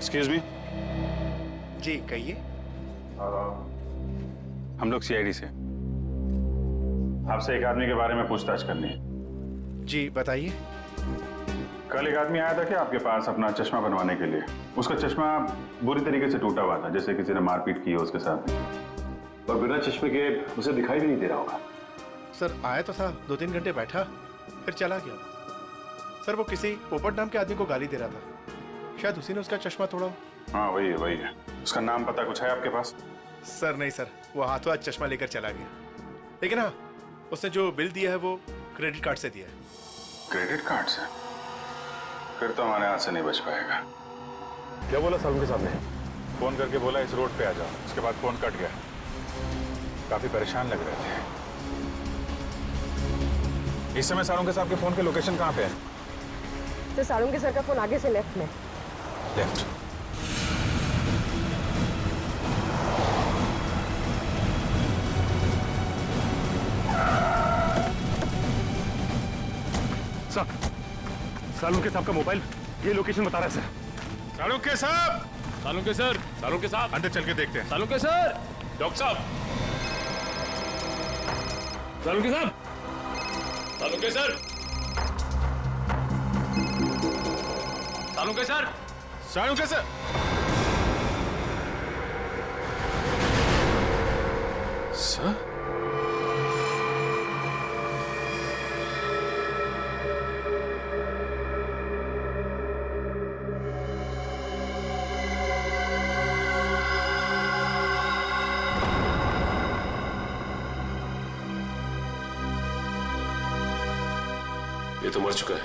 Excuse me. जी कहिए। हम लोग सीआईडी से आपसे एक आदमी के बारे में पूछताछ करनी है। जी बताइए। कल एक आदमी आया था क्या आपके पास अपना चश्मा बनवाने के लिए? उसका चश्मा बुरी तरीके से टूटा हुआ था, जैसे किसी ने मारपीट की है उसके साथ, और बिना चश्मे के उसे दिखाई भी नहीं दे रहा होगा। सर आया तो था, 2-3 घंटे बैठा फिर चला गया। सर वो किसी पोपट नाम के आदमी को गाली दे रहा था, शायद उसी ने उसका चश्मा तोड़ा। हाँ वही है। उसका नाम पता कुछ है आपके पास? सर नहीं सर, वो हाथों हाथ चश्मा लेकर चला गया, लेकिन हाँ उसने जो बिल दिया है वो क्रेडिट कार्ड से दिया है। क्रेडिट कार्ड से? फिर तो हमारे हाथ से नहीं बच पाएगा। क्या बोला साहब के सामने? फोन करके बोला इस रोड पे आ जाओ, उसके बाद फोन कट गया। काफी परेशान लग रहे थे। इस समय सारुंके साहब के फोन के लोकेशन कहाँ पे है? तो सारुंके सर का फोन आगे से लेफ्ट में। लेफ्ट। सारुंके साहब का मोबाइल ये लोकेशन बता रहा है सर। सारुंके साहब! सारुंके सर, सारुंके साहब अंदर चल के देखते हैं। सारुंके सर, डॉक्टर साहब, सारुंके साहब, सारुंके सर, सारुंके सर, सारुंके सर! सर? ये तो मर चुका है।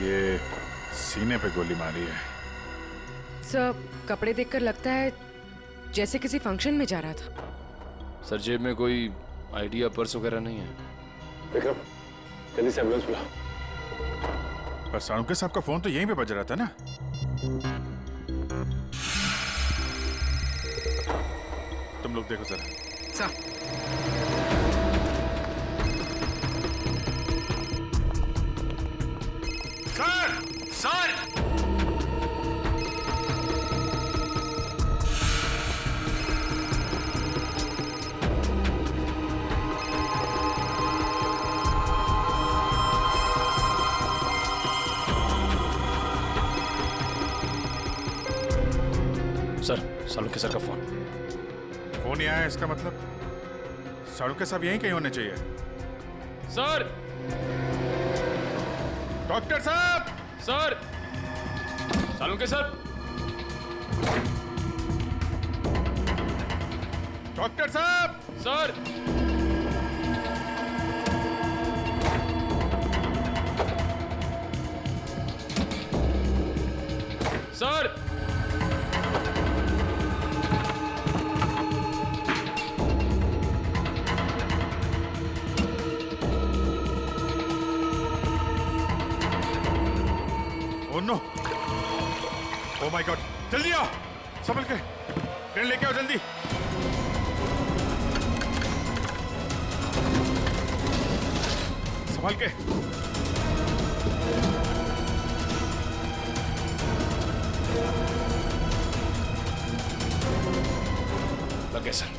ये सीने पे गोली मारी है। सर कपड़े देखकर लगता है जैसे किसी फंक्शन में जा रहा था। सर जेब में कोई आईडी या पर्स वगैरह नहीं है। विक्रम जल्दी से एम्बुलेंस बुला। पर सारुंके साहब का फोन तो यहीं पे बज रहा था ना। तुम लोग देखो जरा। Sir sir! सर सारुंके सर का फोन। फोन नहीं आया, इसका मतलब सारुंके साहब यहीं कहीं होने चाहिए। सर! डॉक्टर साहब! सर! सारुंके सर! डॉक्टर साहब! Sir! Sir! Oh no! Oh my god! जल्दी आओ, संभल के ट्रेन लेके आओ जल्दी। संभल के। लगे सर।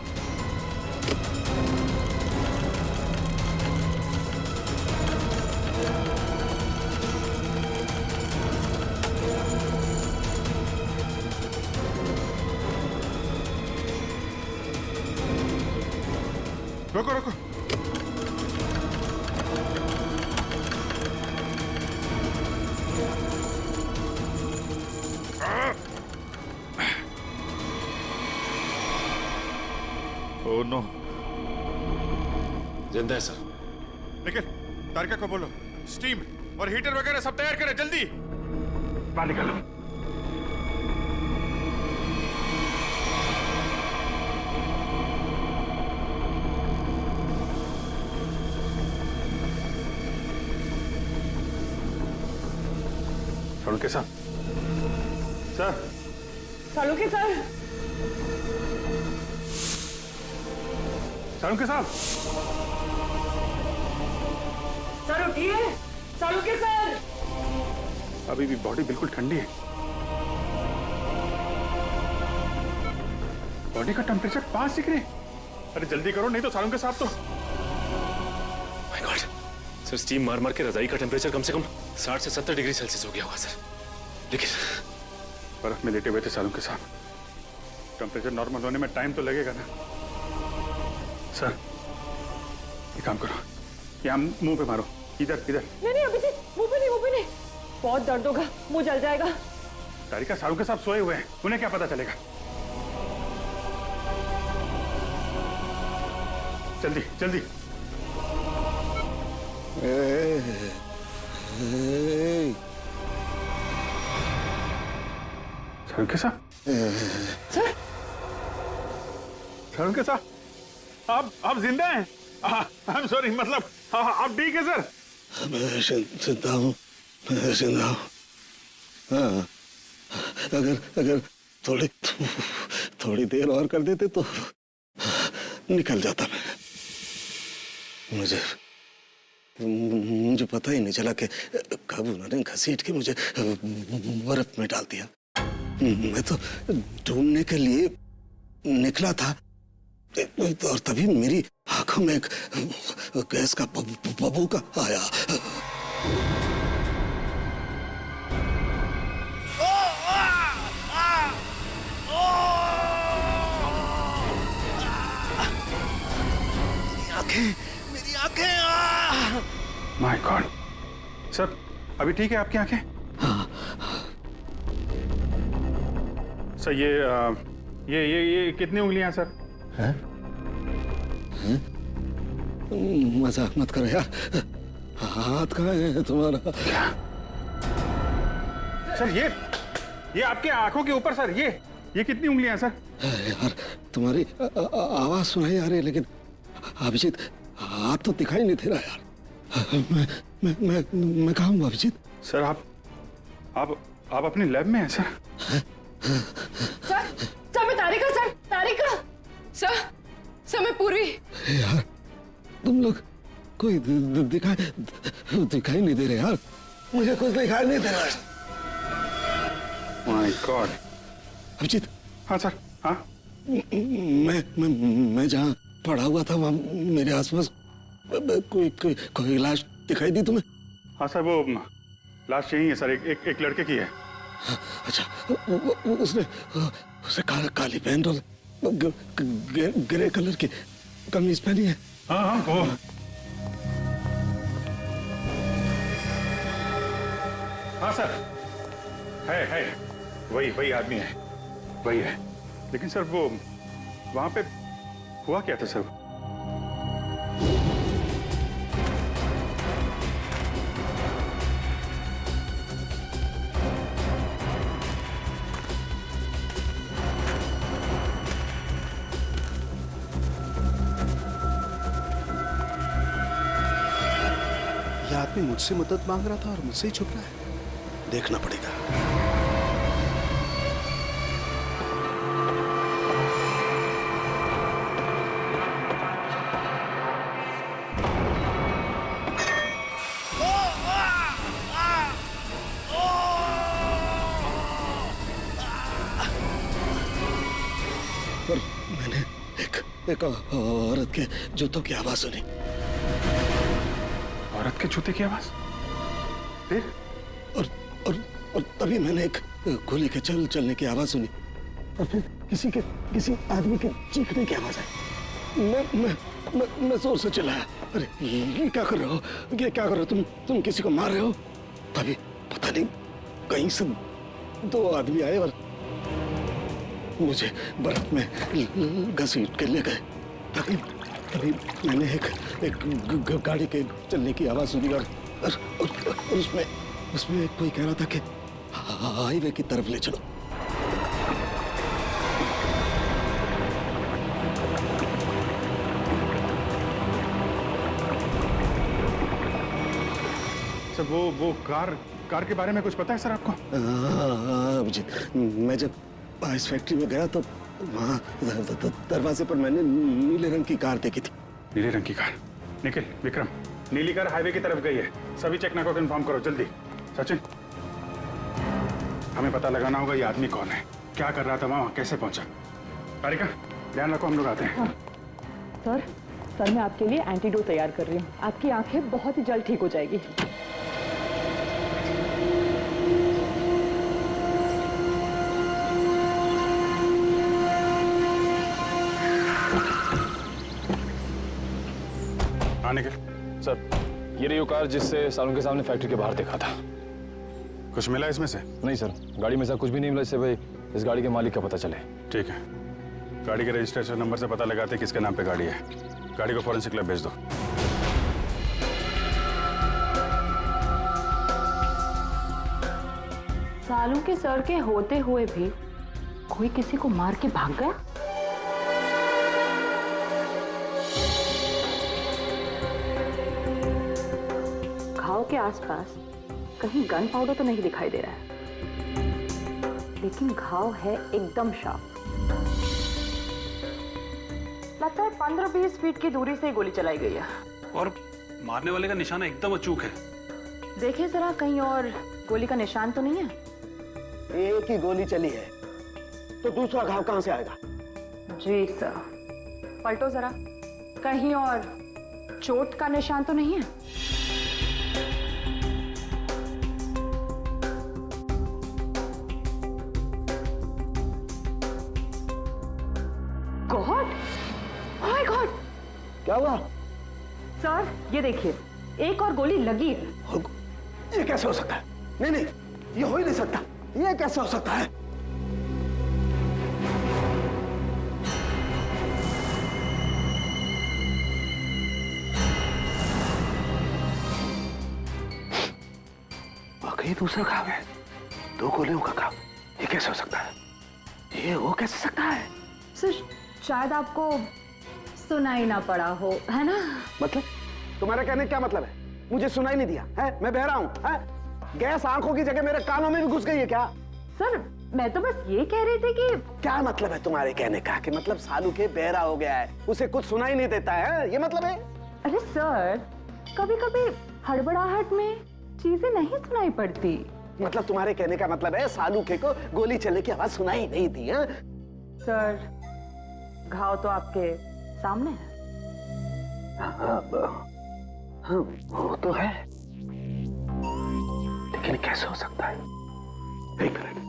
रोको रोको। Oh no! जिंदा है सर। निखिल, तारिका को बोलो स्टीम और हीटर वगैरह सब तैयार करें जल्दी। बाहर निकालो। सारुंके साहब, सर। सारुंके सर, सारुंके साहब, सर उठिए, सर उठिए सर। अभी भी बॉडी बिल्कुल ठंडी है। बॉडी का टेम्परेचर 5 डिग्री। अरे जल्दी करो, नहीं तो सालों के साथ तो। माय गॉड सर, स्टीम मार मार के रजाई का टेम्परेचर कम से कम 60 से 70 डिग्री सेल्सियस हो गया होगा सर। लेकिन बर्फ में लेटे हुए थे सालों के साथ, टेम्परेचर नॉर्मल होने में टाइम तो लगेगा ना। सर एक काम करो, यहाँ मुंह पे मारो, इधर इधर। नहीं अभी मुंह पे नहीं, बहुत दर्द होगा, मुंह जल जाएगा। तारिका सालों के साथ सोए हुए हैं, उन्हें क्या पता चलेगा। जल्दी जल्दी। सालों के साथ, सर सालों के साथ आप जिंदा हैं? आई एम सॉरी, मतलब आप ठीक है सर? मैं जिंदा हूँ, मैं जिंदा हूँ। हाँ, अगर थोड़ी देर और कर देते तो निकल जाता मैं। मुझे पता ही नहीं चला कि कब उन्होंने घसीट के मुझे बर्फ में डाल दिया। मैं तो ढूंढने के लिए निकला था और तभी मेरी आंखों में एक गैस का बबूका आया। मेरी आंखें। माय गॉड सर, अभी ठीक है आपकी आंखें? सर ये कितनी उंगलियां सर? हैं? मजाक मत करो यार, हाथ कहाँ है तुम्हारा? सर ये आपके आंखों के ऊपर सर, ये कितनी उंगलियां सर? यार तुम्हारी आवाज सुनाई आ रही है, लेकिन अभिजीत हाथ तो दिखाई नहीं दे रहा यार। मैं कहाँ हूँ अभिजीत? सर आप अपनी लैब में हैं सर? सर मैं तारिका। सर मैं पूर्वी। यार तुम लोग कोई दिखाई नहीं दे रहे यार, मुझे कुछ दिखाई नहीं दे रहा है। My God. अभिजीत। हाँ सर। हाँ मैं जहाँ पड़ा हुआ था वहाँ मेरे आसपास कोई लाश दिखाई दी तुम्हें? हाँ सर, वो लाश यही है सर, एक लड़के की है। अच्छा, उसने काली पैंट और ग्रे कलर की कमीज पहनी है। हाँ वो हाँ सर, है वही आदमी है, वही है। लेकिन सर वो वहां पे हुआ क्या था सर? यह आदमी मुझसे मदद मांग रहा था और मुझसे ही छुप रहा है, देखना पड़ेगा। पर मैंने एक औरत के जूतों की आवाज सुनी। औरत के जूते की आवाज? फिर? और तभी मैंने एक गोली के चलने की आवाज सुनी, और फिर किसी आदमी के चीखने की आवाज आई। मैं जोर से चिल्लाया, अरे ये क्या कर रहे हो, ये क्या कर रहे हो तुम किसी को मार रहे हो? तभी पता नहीं कहीं से दो आदमी आए और मुझे बर्फ में घसीट के ले गए। तभी मैंने एक गाड़ी के चलने की आवाज सुनी और उसमें कोई कह रहा था कि हाईवे की तरफ ले चलो। सर वो कार के बारे में कुछ पता है सर आपको? अभिजीत, मैं जब आइस फैक्ट्री में गया तो वहाँ दरवाजे पर मैंने नीले रंग की कार देखी थी। नीले रंग की कार? निखिल, विक्रम, नीली कार हाईवे की तरफ गई है। सभी चेकना को कंफर्म करो जल्दी। सचिन, हमें पता लगाना होगा ये आदमी कौन है, क्या कर रहा था वहां, कैसे पहुंचा। तारिका, ध्यान रखो, हम लोग आते हैं। हाँ। सर मैं आपके लिए एंटीडोट तैयार कर रही हूँ। आपकी आंखें बहुत ही जल्द ठीक हो जाएगी। आने के सर, ये रही वो कार जिससे सालों के सामने फैक्ट्री के बाहर देखा था। कुछ मिला इसमें से? नहीं सर, गाड़ी में ऐसा कुछ भी नहीं मिला जिससे भाई इस गाड़ी के मालिक का पता चले। ठीक है, गाड़ी के रजिस्ट्रेशन नंबर से पता लगाते किसके नाम पे गाड़ी है। गाड़ी को फॉरेंसिक लैब भेज दो। सालों के सर के होते हुए भी कोई किसी को मार के भाग गया। घाव के आसपास कहीं गन पाउडर तो नहीं दिखाई दे रहा है, लेकिन घाव है एकदम शार्प। लगता है 15-20 फीट की दूरी से गोली चलाई गई है। और मारने वाले का निशाना एकदम अचूक है। देखिए जरा, कहीं और गोली का निशान तो नहीं है? एक ही गोली चली है तो दूसरा घाव कहां से आएगा? जी सर। पलटो जरा, कहीं और चोट का निशान तो नहीं है? गॉड, ओह माय गॉड, क्या हुआ? सर ये देखिए, एक और गोली लगी है। ये कैसे हो सकता है? नहीं नहीं, ये हो ही नहीं सकता। ये कैसे हो सकता है? वाकई दूसरा घाव है, 2 गोलियों का घाव। ये कैसे हो सकता है? ये हो कैसे सकता है? सर शायद आपको सुनाई ना पड़ा हो, है ना? मतलब तुम्हारा कहने का क्या मतलब है? मुझे सुनाई नहीं दिया है? मैं बहरा हूं है? गैस आंखों की जगह मेरे कानों में भी घुस गई है क्या? सर मैं तो बस ये कह रही थी कि क्या मतलब है तुम्हारे कहने का? कि मतलब सालू के बहरा हो गया है, उसे कुछ सुनाई नहीं देता है, ये मतलब है? अरे सर, कभी कभी हड़बड़ाहट में चीजें नहीं सुनाई पड़ती। मतलब तुम्हारे कहने का मतलब है सालू के को गोली चलने की आवाज सुनाई नहीं दी है? सर घाव तो आपके सामने है। हाँ, वो तो है, लेकिन कैसे हो सकता है? एक मिनट।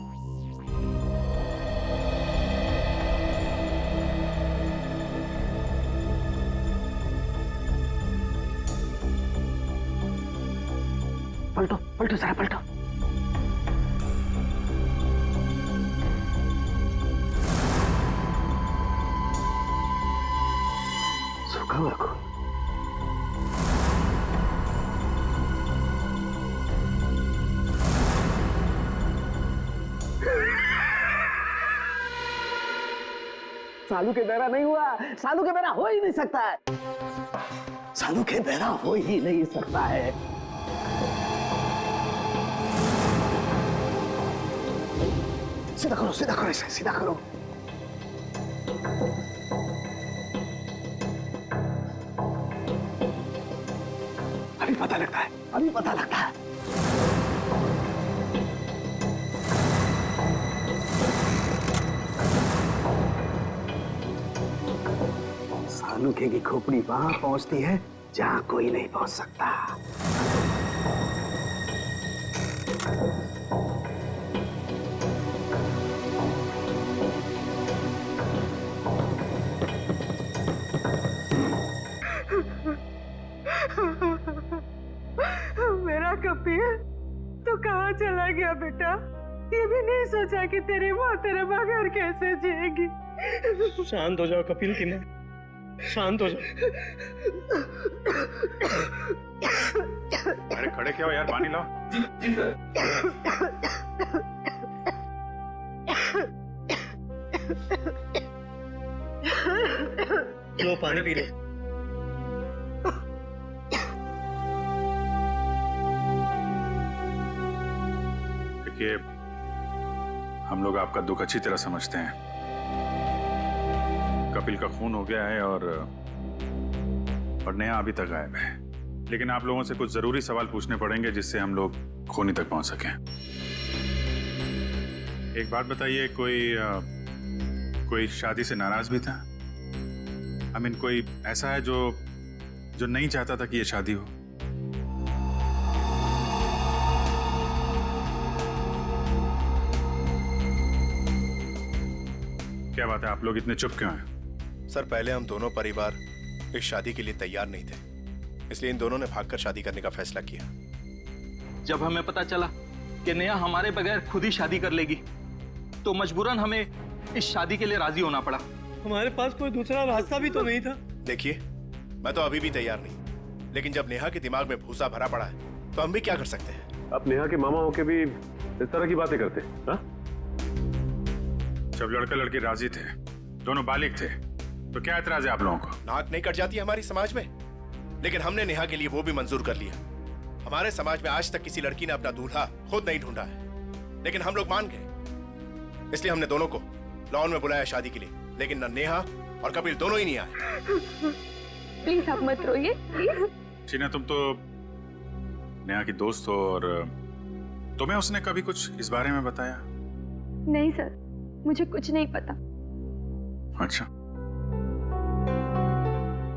पलटो पलटो जरा पलटो। सूखा हुआ खून। सालू के बहरा नहीं हुआ। सालू के बहरा हो ही नहीं सकता है। सालू के बहरा हो ही नहीं सकता है। सीधा करो इसे, सीधा करो। अभी पता लगता है, अभी पता लगता है। सालूके की खोपड़ी वहां पहुंचती है जहां कोई नहीं पहुंच सकता। मेरा कपिल, तू कहाँ चला गया बेटा? ये भी नहीं सोचा कि तेरी माँ तेरे बगैर कैसे जिएगी। शांत हो जाओ कपिल की माँ, शांत हो जाओ। अरे खड़े क्या हो यार, पानी लाओ। जी सर। लो पानी पी लो। देखिए, हम लोग आपका दुख अच्छी तरह समझते हैं। कपिल का खून हो गया है और नेहा अभी तक गायब है। लेकिन आप लोगों से कुछ जरूरी सवाल पूछने पड़ेंगे जिससे हम लोग खूनी तक पहुंच सकें। एक बात बताइए, कोई शादी से नाराज भी था? I mean, कोई ऐसा है जो नहीं चाहता था कि ये शादी हो? क्या बात है, आप लोग इतने चुप क्यों हैं? सर, पहले हम दोनों परिवार इस शादी के लिए तैयार नहीं थे, इसलिए इन दोनों ने भागकर शादी करने का फैसला किया। जब हमें पता चला कि नेहा हमारे बगैर खुद ही शादी कर लेगी, तो मजबूरन हमें इस शादी के लिए राजी होना पड़ा। हमारे पास कोई दूसरा रास्ता भी तो नहीं था। देखिए, मैं तो अभी भी तैयार नहीं, लेकिन जब नेहा के दिमाग में भूसा भरा पड़ा है तो हम भी क्या कर सकते हैं। आप नेहा के मामा होके भी इस तरह की बातें करते हैं? हाँ? जब लड़का लड़की राजी थे, दोनों बालिग थे, तो क्या एतराज है आप लोगों को? नाक नहीं कट जाती हमारी समाज में, लेकिन हमने नेहा के लिए वो भी मंजूर कर लिया। हमारे समाज में आज तक किसी लड़की ने अपना दूल्हा खुद नहीं ढूंढा है, लेकिन हम लोग मान गए, इसलिए हमने दोनों को लॉन में बुलाया शादी के लिए। लेकिन न नेहा और कपिल दोनों ही नहीं आए। प्लीज आप मत रोइए, प्लीज। टीना, तुम तो नेहा की दोस्त हो, और तुम्हें उसने कभी कुछ इस बारे में बताया? नहीं सर, मुझे कुछ नहीं पता। अच्छा,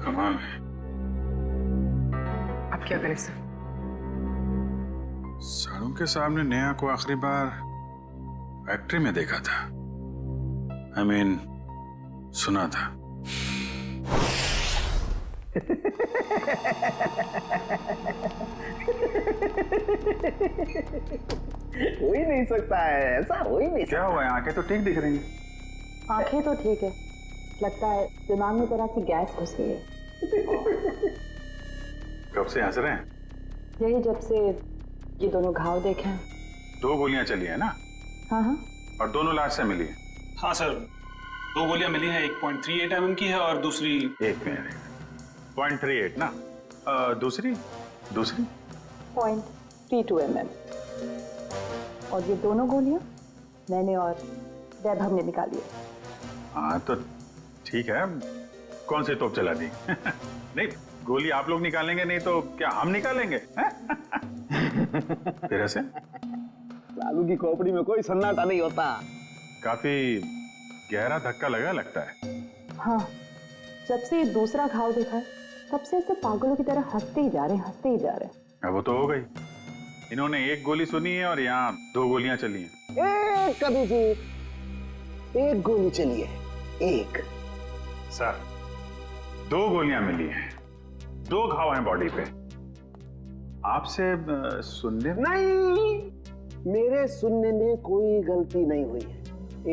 कमाल है। अब क्या करें सर? सारों के सामने नेहा को आखिरी बार फैक्ट्री में देखा था। I mean, सुना था। हो ही नहीं सकता है, ऐसा हो ही नहीं क्या हुआ है? आंखें तो ठीक दिख रही हैं। आंखें तो ठीक है, लगता है दिमाग में जरा सी गैस घुस गई है। कब से हंस रहे हैं? यही जब से ये दोनों घाव देखे हैं। 2 गोलियां चली है ना? हाँ हाँ। और दोनों लाश से मिली है? हाँ सर, 2 गोलियां मिली हैं, 1.38 mm की है और दूसरी 0.38 ना? दूसरी 0.32 mm। और ये दोनों गोलियां मैंने और वैभव ने निकाली है। हाँ तो ठीक है, कौन सी तोप चला दी? नहीं, गोली आप लोग निकालेंगे नहीं तो क्या हम निकालेंगे? फिर ऐसे लालू की खोपड़ी में कोई सन्नाटा नहीं होता। काफी गहरा धक्का लगा लगता है। हाँ, जब से ये दूसरा घाव देखा है तब से ऐसे पागलों की तरह हंसते ही जा रहे हैं। अब वो तो हो गई, इन्होंने 1 गोली सुनी है और यहाँ 2 गोलियां चली हैं। कभी जी 1 गोली चली है, 1। सर, 2 गोलियां मिली हैं, 2 घाव हैं बॉडी पे। आपसे सुनने नहीं, मेरे सुनने में कोई गलती नहीं हुई है।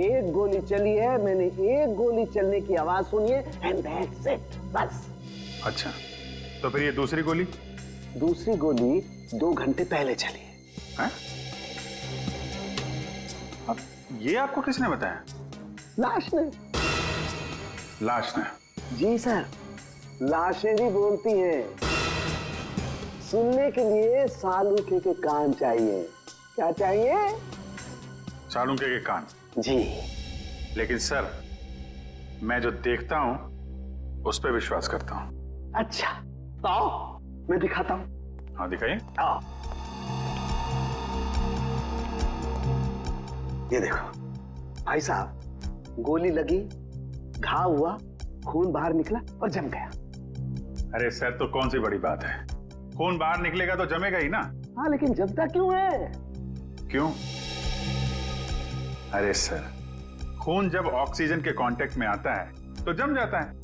1 गोली चली है, मैंने 1 गोली चलने की आवाज सुनी है, एंड दैट्स इट, बस। अच्छा, तो फिर ये दूसरी गोली? दूसरी गोली 2 घंटे पहले चली है। अब ये आपको किसने बताया? लाश ने। लाश ने? जी सर, लाशें भी बोलती हैं। सुनने के लिए सालूके के कान चाहिए। क्या चाहिए? सालूके के कान? जी। लेकिन सर, मैं जो देखता हूं उस पर विश्वास करता हूं। अच्छा, तो आओ मैं दिखाता हूं। हाँ दिखाइए। आओ, ये देखो भाई साहब, गोली लगी, घाव हुआ, खून बाहर निकला और जम गया। अरे सर, तो कौन सी बड़ी बात है? खून बाहर निकलेगा तो जमेगा ही ना। हाँ, लेकिन जमता क्यों है? क्यों? अरे सर, खून जब ऑक्सीजन के कांटेक्ट में आता है तो जम जाता है।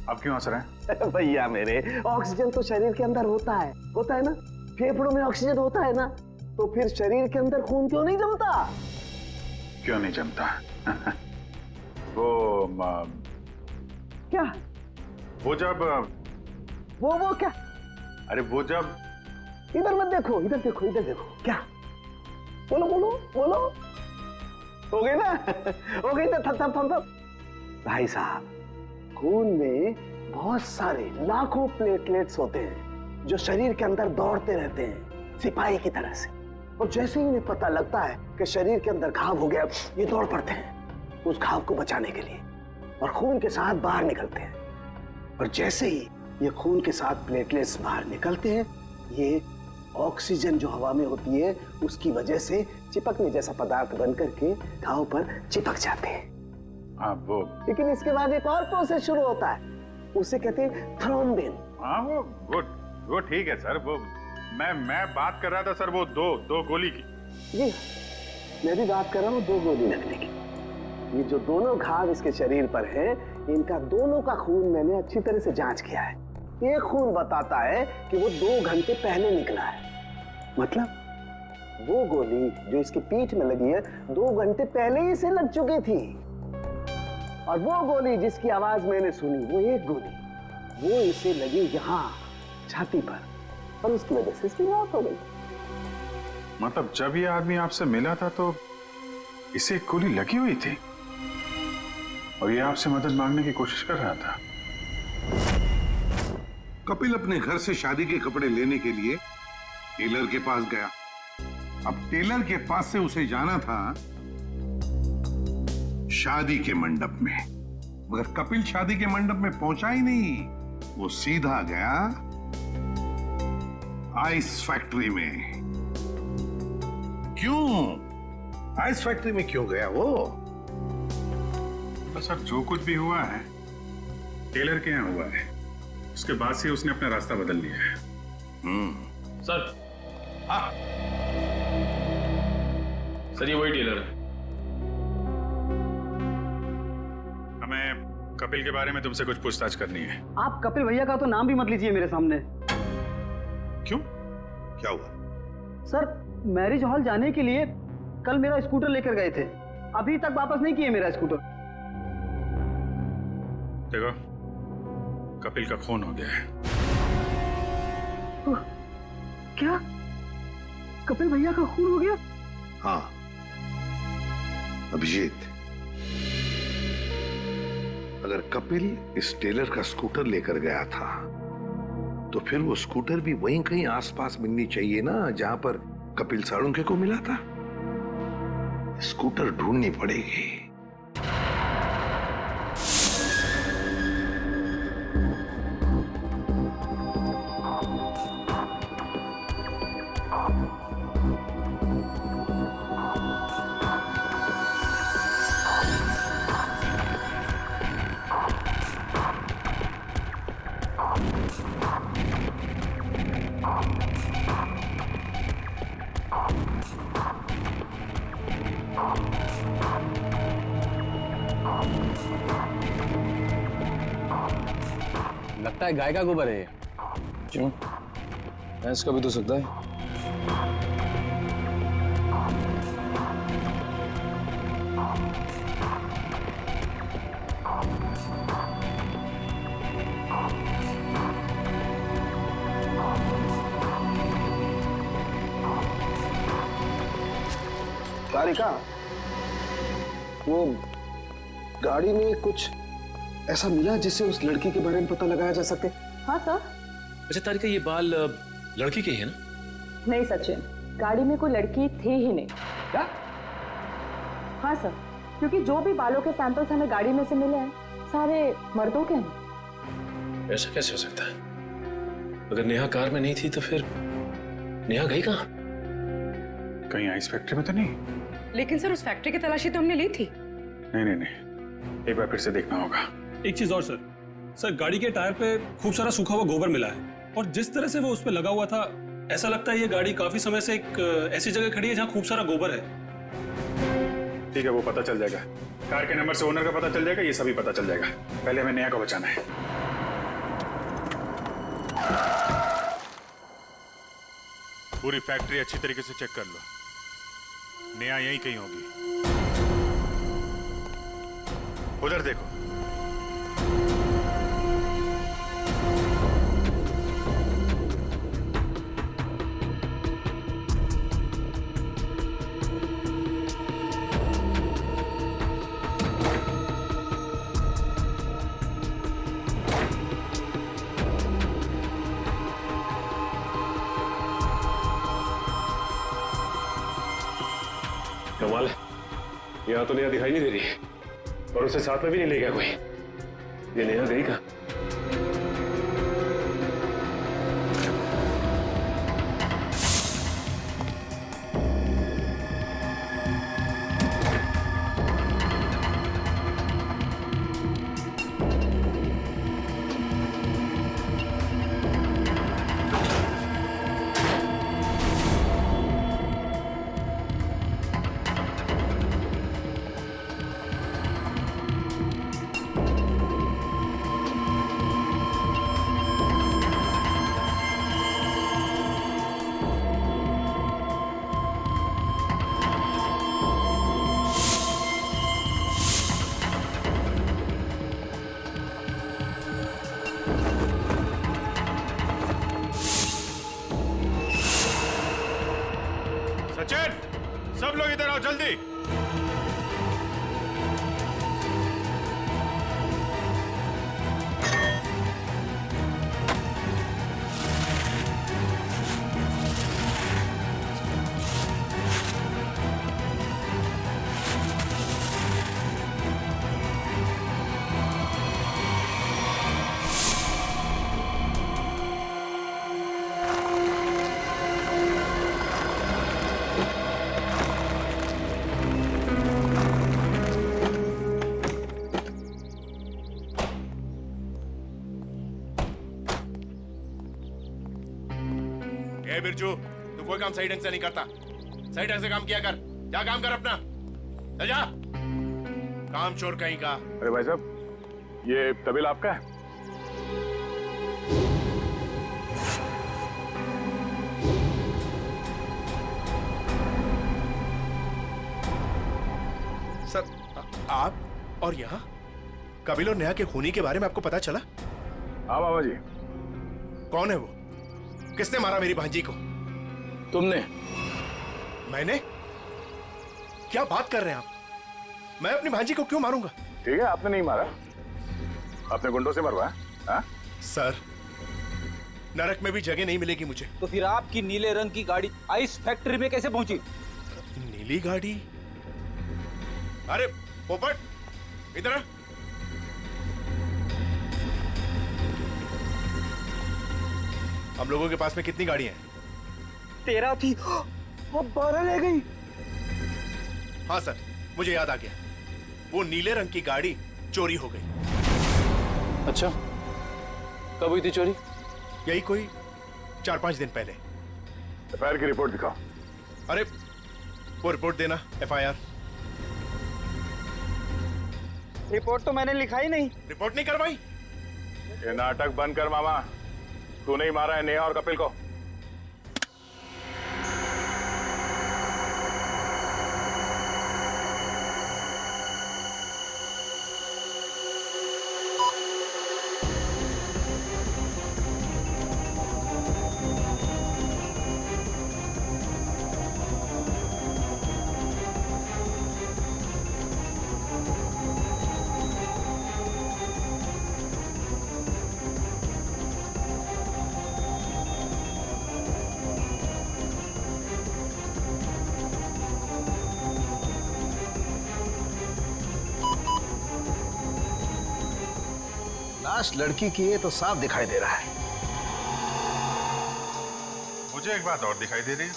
अब क्यों हंस रहे हैं? भैया मेरे, ऑक्सीजन तो शरीर के अंदर होता है ना? फेफड़ों में ऑक्सीजन होता है ना, तो फिर शरीर के अंदर खून क्यों नहीं जमता? क्यों नहीं जमता? वो क्या? वो जब वो क्या? अरे वो जब, इधर मत देखो, इधर देखो, इधर देखो। क्या? बोलो बोलो बोलो। हो गई ना? हो गई ना? थम। भाई साहब, खून में बहुत सारे लाखों प्लेटलेट्स होते हैं जो शरीर के अंदर दौड़ते रहते हैं सिपाही की तरह से। और जैसे ही इन्हें पता लगता है कि शरीर के अंदर घाव हो गया, ये दौड़ पड़ते हैं उस घाव को बचाने के लिए और खून के साथ बाहर निकलते हैं। और जैसे ही ये खून के साथ प्लेटलेट्स बाहर निकलते हैं, ये ऑक्सीजन जो हवा में होती है उसकी वजह से चिपकने जैसा पदार्थ बन करके घाव पर चिपक जाते हैं। हाँ वो, लेकिन इसके बाद एक और प्रोसेस शुरू होता है, उसे कहते हैं थ्रोम्बिन। हाँ वो ठीक है सर। वो मैं बात कर रहा था सर वो दो गोली की। जी मैं भी बात कर रहा हूँ 2 गोली लगने की। ये जो दोनों घाव इसके शरीर पर है, इनका दोनों का खून मैंने अच्छी तरह से जांच किया है। एक खून बताता है कि वो 2 घंटे पहले निकला है, मतलब वो गोली जो इसकी पीठ में लगी है 2 घंटे पहले ही से लग चुकी थी। और वो गोली जिसकी आवाज मैंने सुनी, वो एक गोली, वो इसे लगी यहाँ छाती पर, और उसकी वजह से इसकी मौत हो गई। मतलब जब ये आदमी आपसे मिला था तो इसे एक गोली लगी हुई थी और ये आपसे मदद मांगने की कोशिश कर रहा था। कपिल अपने घर से शादी के कपड़े लेने के लिए टेलर के पास गया। अब टेलर के पास से उसे जाना था शादी के मंडप में, मगर कपिल शादी के मंडप में पहुंचा ही नहीं। वो सीधा गया आइस फैक्ट्री में। क्यों आइस फैक्ट्री में क्यों गया वो? तो सर जो कुछ भी हुआ है टेलर के यहाँ हुआ है, उसके बाद से उसने अपना रास्ता बदल लिया है। सर, हाँ सर, ये वही टेलर है। हमें कपिल के बारे में तुमसे कुछ पूछताछ करनी है। आप कपिल भैया का तो नाम भी मत लीजिए मेरे सामने। क्यों, क्या हुआ? सर मैरिज हॉल जाने के लिए कल मेरा स्कूटर लेकर गए थे, अभी तक वापस नहीं किए मेरा स्कूटर। देखो कपिल का खून हो गया है। क्या कपिल भैया का खून हो गया? हाँ अभिजीत, अगर कपिल इस टेलर का स्कूटर लेकर गया था तो फिर वो स्कूटर भी वहीं कहीं आसपास मिलनी चाहिए ना जहां पर कपिल साळुंखे को मिला था। स्कूटर ढूंढनी पड़ेगी। लगता है गाय का गोबर है ये। क्यों, भैंस का भी तो सकता है। तारिका, वो गाड़ी में कुछ ऐसा मिला जिससे उस लड़की के बारे में पता लगाया जा सके? हाँ सर। अच्छा तारिका, ये बाल लड़की के ही है ना? नहीं सचिन, गाड़ी में कोई लड़की थी ही नहीं। क्या? हाँ सर, क्योंकि जो भी बालों के सैंपल्स हमें गाड़ी में से मिले हैं सारे मर्दों के हैं। ऐसा कैसे हो सकता है? अगर नेहा कार में नहीं थी तो फिर नेहा गई कहाँ? कहीं आइस फैक्ट्री में तो नहीं? लेकिन सर उस फैक्ट्री की तलाशी तो हमने ली थी। नहीं, एक बार फिर से देखना होगा। एक चीज और सर, गाड़ी के टायर पे खूब सारा सूखा हुआ गोबर मिला है और जिस तरह से वो उस पे लगा हुआ था, ऐसा लगता है ये गाड़ी काफी समय से एक ऐसी जगह खड़ी है जहाँ खूब सारा गोबर है। ठीक है, वो पता चल जाएगा। कार के नंबर से ओनर का पता चल जाएगा, ये सभी पता चल जाएगा। पहले हमें नेहा को बचाना है। पूरी फैक्ट्री अच्छी तरीके से चेक कर लो, नेहा यहीं कहीं होगी। उधर देखो। कमाल है, यहाँ तो नेहा दिखाई नहीं दे रही और उसे साथ में भी नहीं ले गया कोई। ये नेहा गई कहाँ? आओ जल्दी। ए बिरजू, तू कोई काम सही ढंग से नहीं करता। सही ढंग से काम किया कर। जा काम कर अपना। चल जा। काम चोर कहीं का। अरे भाई साहब, ये तबेला आपका है? सर, आप और यहाँ कपिल और नेहा के खूनी के बारे में आपको पता चला? हाँ बाबा जी। कौन है वो? किसने मारा मेरी भांजी को? तुमने। मैंने? क्या बात कर रहे हैं आप? मैं अपनी भांजी को क्यों मारूंगा? ठीक है, आपने नहीं मारा, अपने गुंडों से मरवाया। हाँ? सर, नरक में भी जगह नहीं मिलेगी मुझे। तो फिर आपकी नीले रंग की गाड़ी आइस फैक्ट्री में कैसे पहुंची? नीली गाड़ी? अरे पोपट, इधर आ। हम लोगों के पास में कितनी गाड़ियां हैं? 13 थी, अब 12 ले गई। हाँ सर, मुझे याद आ गया। वो नीले रंग की गाड़ी चोरी हो गई। अच्छा, कब हुई थी चोरी? यही कोई 4-5 दिन पहले। एफआईआर की रिपोर्ट दिखाओ। अरे वो रिपोर्ट देना, एफआईआर। रिपोर्ट तो मैंने लिखा ही नहीं। रिपोर्ट नहीं करवाई? ये नाटक बंद कर मामा। तूने ही मारा है नेहा और कपिल को। लाश लड़की की है तो साफ दिखाई दे रहा है। मुझे एक बात और दिखाई दे रही है।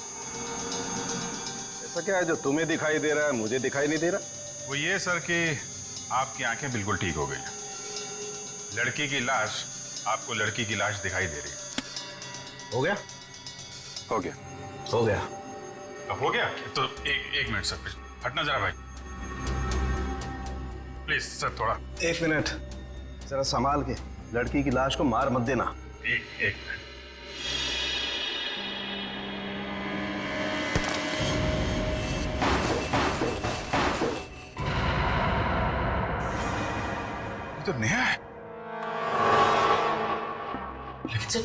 ऐसा क्या है जो तुम्हें दिखाई दे रहा है मुझे दिखाई नहीं दे रहा? वो ये सर कि आपकी आंखें बिल्कुल ठीक हो गई। लड़की की लाश आपको लड़की की लाश दिखाई दे रही है। हो गया? हो गया। हो गया। अब हो गया तो एक मिनट सर, हटना जरा भाई, प्लीज सर, थोड़ा 1 मिनट जरा संभाल के। लड़की की लाश को मार मत देना। एक मिनट। ये तो नेहा है। लेकिन सर,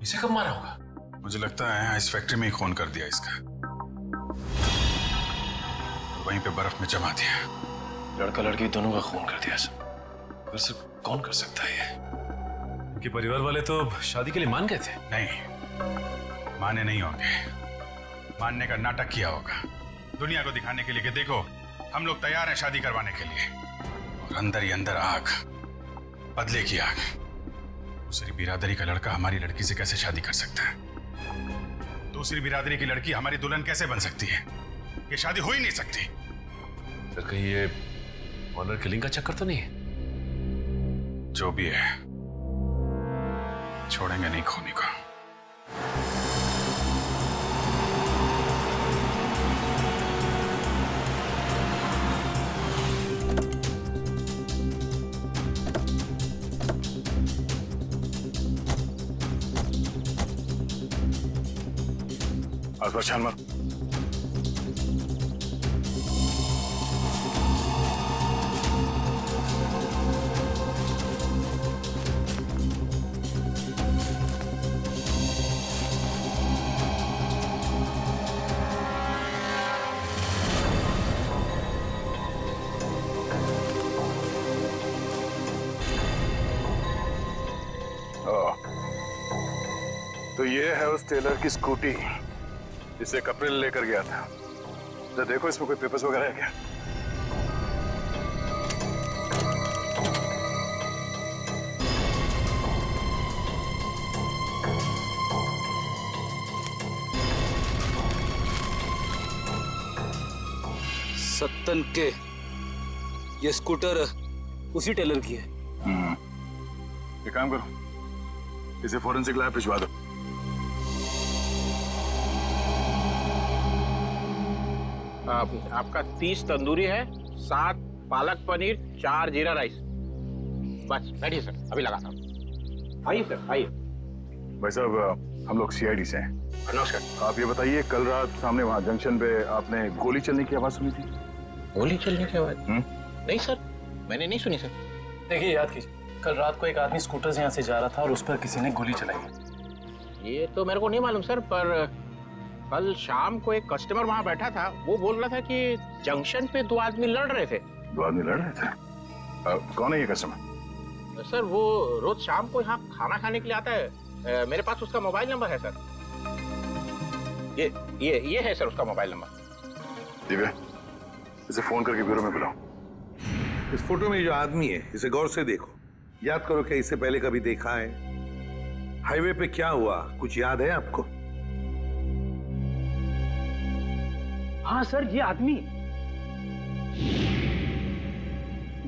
इसे कब मारा होगा? मुझे लगता है इस फैक्ट्री में ही खून कर दिया इसका, वहीं पे बर्फ में जमा दिया। लड़का लड़की दोनों का खून कर दिया सर। पर सर, कौन कर सकता है ये? उनके परिवार वाले तो शादी के लिए मान गए थे। नहीं, माने नहीं होंगे। मानने का नाटक किया होगा दुनिया को दिखाने के लिए कि देखो हम लोग तैयार हैं शादी करवाने के लिए। और अंदर ही अंदर आग, बदले की आग। दूसरी बिरादरी का लड़का हमारी लड़की से कैसे शादी कर सकता है? दूसरी बिरादरी की लड़की हमारी दुल्हन कैसे बन सकती है? ये शादी हो ही नहीं सकती। सर, कहीं ये ऑनर किलिंग का चक्कर तो नहीं है? जो भी है, छोड़ेंगे नहीं खूनी को। आसपास छान मार। तो ये है उस टेलर की स्कूटी जिसे कपिल लेकर गया था। तो देखो इसमें कोई पेपर्स वगैरह है क्या? सत्तन के ये स्कूटर उसी टेलर की है। एक काम करो, इसे फोरेंसिक लैब भिजवा दो। आपका 30 तंदूरी है, 7 पालक पनीर, 4 जीरा राइस। बस बैठिए सर, अभी लगाता हूँ। आइए सर, आइए। भाई साहब, हम लोग सीआईडी से हैं। नमस्कार। आप ये बताइए, कल रात सामने वहाँ जंक्शन पे आपने गोली चलने की आवाज सुनी थी? गोली चलने की आवाज? नहीं सर, मैंने नहीं सुनी सर। देखिए, याद कीजिए, कल रात को एक आदमी स्कूटर से यहाँ से जा रहा था और उस पर किसी ने गोली चलाई। ये तो मेरे को नहीं मालूम सर, पर कल शाम को एक कस्टमर वहाँ बैठा था, वो बोल रहा था कि जंक्शन पे 2 आदमी लड़ रहे थे। 2 आदमी लड़ रहे थे? कौन है ये कस्टमर? सर वो रोज शाम को यहाँ खाना खाने के लिए आता है। मेरे पास उसका मोबाइल नंबर है सर। ये है सर उसका मोबाइल नंबर। ठीक है, इसे फोन करके ब्यूरो में बुलाओ। इस फोटो में जो आदमी है, इसे गौर से देखो। याद करो क्या इसे पहले कभी देखा है? हाईवे पे क्या हुआ, कुछ याद है आपको? हाँ सर, ये आदमी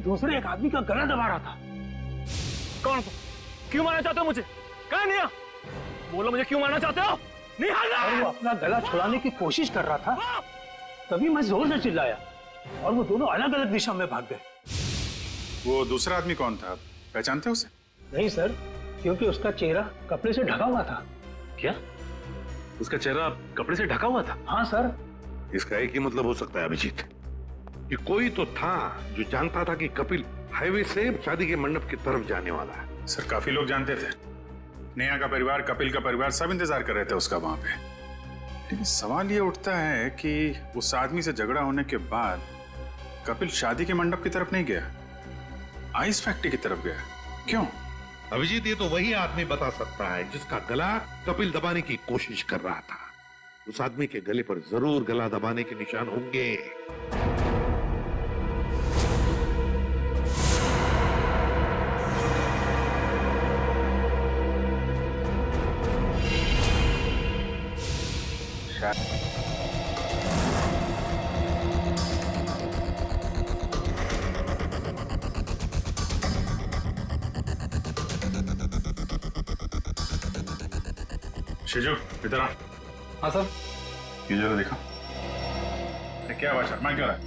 दूसरे एक आदमी का गला दबा रहा था। कौन? क्यों मारना चाहते हो मुझे? कहाँ निया? बोलो, मुझे क्यों मारना चाहते हो? और वो अपना गला छुड़ाने की कोशिश कर रहा था, तभी मैं जोर से चिल्लाया और वो दोनों अलग अलग दिशा में भाग गए। वो दूसरा आदमी कौन था, पहचानते उसे? नहीं सर, क्योंकि उसका चेहरा कपड़े से ढका हुआ था। क्या? उसका चेहरा कपड़े से ढका हुआ था? हाँ सर। इसका एक ही मतलब हो सकता है अभिजीत, कि कोई तो था जो जानता था कि कपिल हाईवे से शादी के मंडप की तरफ जाने वाला है। सर, काफी लोग जानते थे। नेहा का परिवार, कपिल का परिवार, सब इंतजार कर रहे थे उसका वहां पे। लेकिन सवाल ये उठता है कि उस आदमी से झगड़ा होने के बाद कपिल शादी के मंडप की तरफ नहीं गया, आइस फैक्ट्री की तरफ गया। क्यों? अभिजीत, ये तो वही आदमी बता सकता है जिसका गला कपिल दबाने की कोशिश कर रहा था। उस आदमी के गले पर जरूर गला दबाने के निशान होंगे। शिजू, इधर आ। हाँ सर। ये जरा देखो, क्या हुआ? शर्मा क्यों रहा है?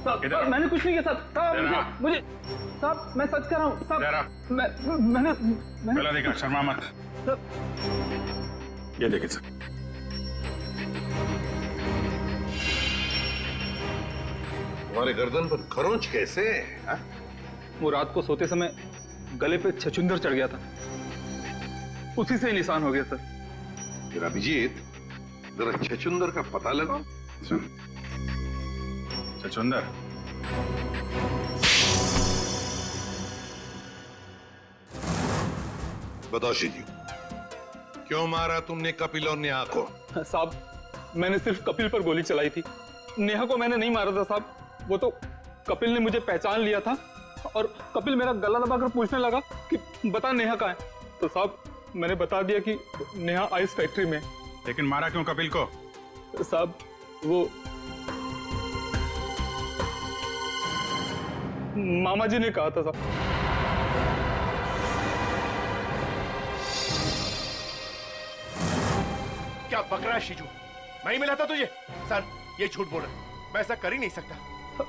साहब, मैंने कुछ नहीं किया साहब। मुझे साहब, मैं सच कह रहा हूँ साहब। मैंने पहला देखा, शर्मा मत। ये देखे सर, तुम्हारे गर्दन पर खरोंच कैसे? वो रात को सोते समय गले पे छछूंदर चढ़ गया था, उसी से निशान हो गया सर। फिर अभिजीत, जरा छछूंदर का पता लगाओ। छछूंदर? बताओ शिजू, क्यों मारा तुमने कपिल और नेहा को? साहब, मैंने सिर्फ कपिल पर गोली चलाई थी, नेहा को मैंने नहीं मारा था साहब। वो तो कपिल ने मुझे पहचान लिया था और कपिल मेरा गला दबाकर पूछने लगा कि बता नेहा कहाँ है। तो साहब, मैंने बता दिया कि नेहा आइस फैक्ट्री में। लेकिन मारा क्यों कपिल को? साहब, वो मामा जी ने कहा था साहब। क्या बक रहा है शिजू? मैं ही मिला था तुझे? सर, ये झूठ बोल रहा है, मैं ऐसा कर ही नहीं सकता।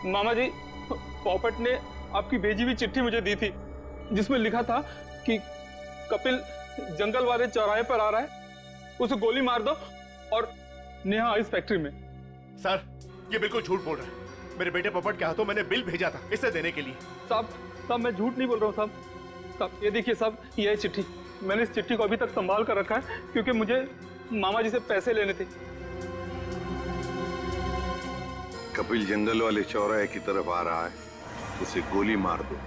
मामा जी, पॉपट ने आपकी भेजी हुई चिट्ठी मुझे दी थी, जिसमें लिखा था कि कपिल जंगल वाले चौराहे पर आ रहा है, उसे गोली मार दो और नेहा आइस फैक्ट्री में। सर, ये बिल्कुल झूठ बोल रहा है। मेरे बेटे पॉपट के हाथों मैंने बिल भेजा था इसे देने के लिए। साहब, मैं झूठ नहीं बोल रहा हूँ साहब। ये देखिए साहब, ये चिट्ठी, मैंने इस चिट्ठी को अभी तक संभाल कर रखा है क्योंकि मुझे मामा जी से पैसे लेने थे। कपिल जंगल वाले चौराहे की तरफ आ रहा है, उसे गोली मार दो।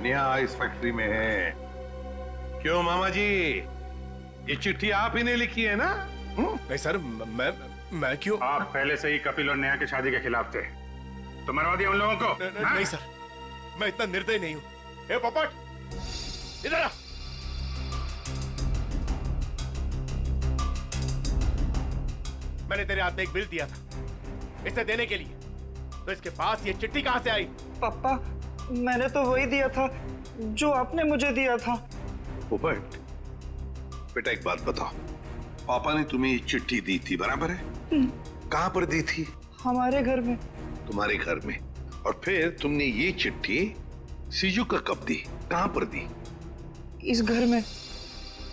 नेहा आइस फैक्ट्री में है। क्यों मामा जी, ये चिट्ठी आप ही ने लिखी है ना? नहीं सर, मैं क्यों? आप पहले से ही कपिल और नेहा की शादी के खिलाफ थे, तो मरवा दिया उन लोगों को। नहीं सर, मैं इतना निर्दयी नहीं हूं। ए पोपट, इधर आ। मैंने तेरे हाथ में एक बिल दिया था इसे देने के लिए, तो इसके पास ये चिट्ठी कहां से आई? पापा, मैंने तो वही दिया था जो आपने मुझे दिया था। पोपट, बेटा एक बात बताओ, पापा ने तुम्हें ये चिट्ठी दी थी, बराबर है? कहां पर दी थी? हमारे घर में। तुम्हारे घर में? और फिर तुमने ये चिट्ठी सीजू का कब दी, कहां पर दी? इस घर में।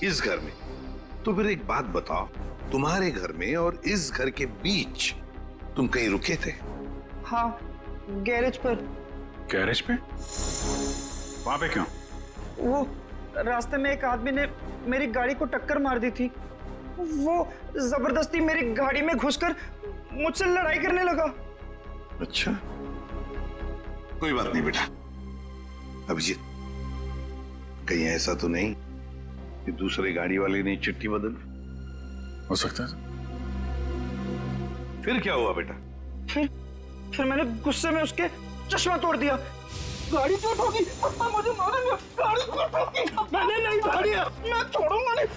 इस घर में? तो फिर एक बात बताओ, तुम्हारे घर में और इस घर के बीच तुम कहीं रुके थे? हाँ, गैरेज पर। गैरेज पे? वहां पे क्यों? वो रास्ते में एक आदमी ने मेरी गाड़ी को टक्कर मार दी थी। वो जबरदस्ती मेरी गाड़ी में घुसकर मुझसे लड़ाई करने लगा। अच्छा, कोई बात नहीं बेटा। अभिजीत, कहीं ऐसा तो नहीं कि दूसरे गाड़ी वाले ने चिट्ठी बदल? हो सकता है। फिर क्या हुआ बेटा? फिर मैंने गुस्से में उसके चश्मा तोड़ दिया। गाड़ी क्यों ठोकी? पापा मुझे मारेंगे। गाड़ी क्यों ठोकी? मैंने नहीं गाड़ी है, मैं छोड़ूंगा नहीं।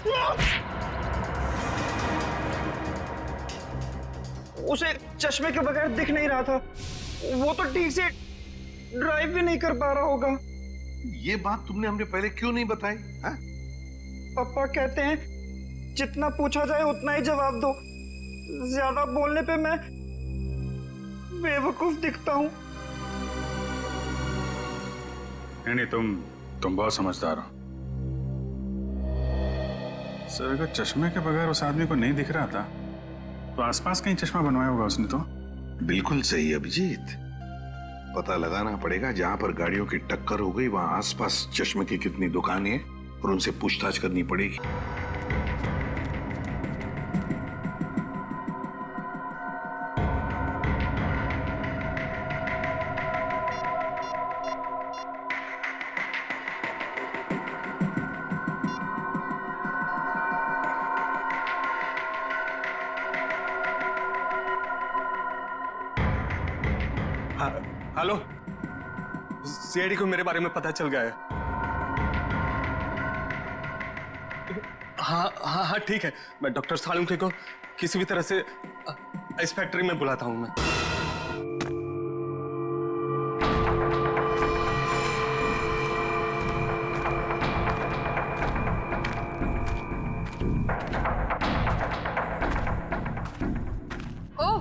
उसे चश्मे के बगैर दिख नहीं रहा था, वो तो ठीक से ड्राइव भी नहीं कर पा रहा होगा। ये बात तुमने हमने पहले क्यों नहीं बताई? हाँ? पापा कहते हैं जितना पूछा जाए उतना ही जवाब दो, ज्यादा बोलने पे मैं बेवकूफ दिखता हूँ। नहीं, तुम बहुत समझदार हो सर। अगर चश्मे के बगैर उस आदमी को नहीं दिख रहा था तो आसपास कहीं चश्मा बनवाया होगा उसने। तो बिल्कुल सही अभिजीत, पता लगाना पड़ेगा जहां पर गाड़ियों की टक्कर हो गई वहां आसपास चश्मे की कितनी दुकानें हैं और उनसे पूछताछ करनी पड़ेगी। हेलो, सीआईडी को मेरे बारे में पता चल गया है। हाँ, ठीक है। मैं डॉक्टर सालुंके को किसी भी तरह से इस फैक्ट्री में बुलाता हूं मैं। ओह,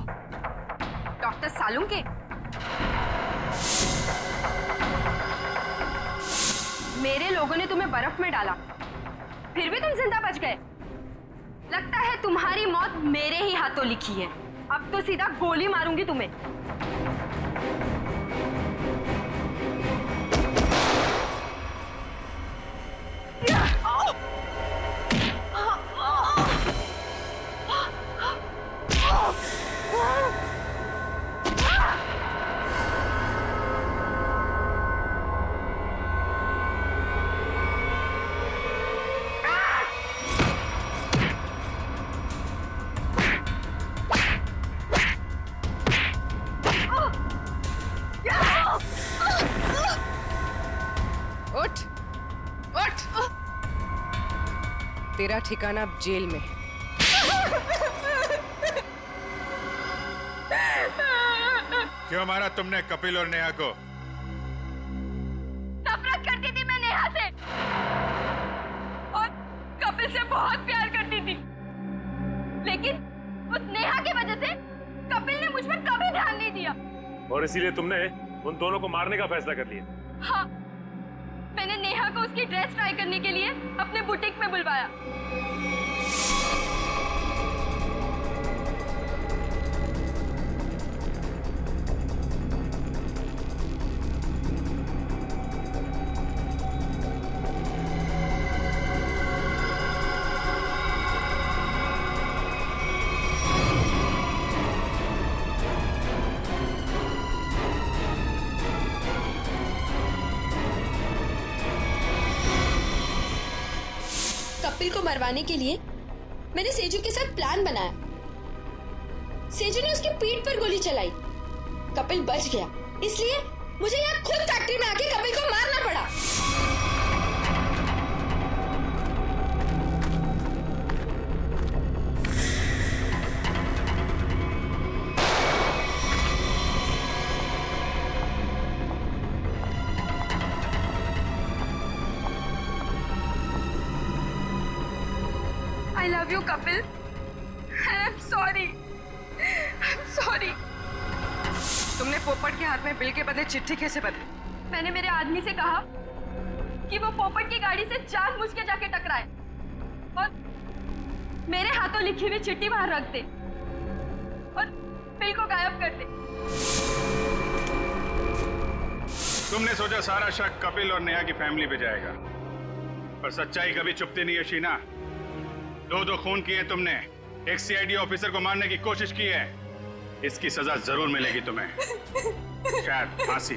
डॉक्टर सालुंके, मेरे लोगों ने तुम्हें बर्फ में डाला, फिर भी तुम जिंदा बच गए। लगता है तुम्हारी मौत मेरे ही हाथों लिखी है। अब तो सीधा गोली मारूंगी तुम्हें। तेरा ठिकाना अब जेल में। क्यों मारा तुमने कपिल और नेहा को? नफरत करती थी मैं नेहा से और कपिल से बहुत प्यार करती थी, लेकिन उस नेहा की वजह से कपिल ने मुझ पर कभी ध्यान नहीं दिया और इसीलिए तुमने उन दोनों को मारने का फैसला कर लिया। हाँ, मैंने नेहा को उसकी ड्रेस ट्राई करने के लिए अपने बुटीक में बुलवाया। कपिल को मरवाने के लिए मैंने सेजू के साथ प्लान बनाया। सेजू ने उसकी पीठ पर गोली चलाई, कपिल बच गया, इसलिए मुझे यहाँ खुद फैक्ट्री में आके कपिल को मारना पड़ा। I love you, Kapil. I'm sorry. I'm sorry. तुमने पोपट के हाथ में बिल के बदले चिट्ठी कैसे बदली? मैंने मेरे आदमी से कहा कि वो पोपट की गाड़ी से जानबूझ के जाके टकराए और मेरे हाथों लिखी हुई चिट्ठी बाहर रख दे और बिल को गायब कर दे। तुमने सोचा सारा शक कपिल और नेहा की फैमिली पे जाएगा, पर सच्चाई कभी छुपती नहीं है शीना। दो खून किए तुमने, एक सीआईडी ऑफिसर को मारने की कोशिश की है, इसकी सजा जरूर मिलेगी तुम्हें, शायद फांसी।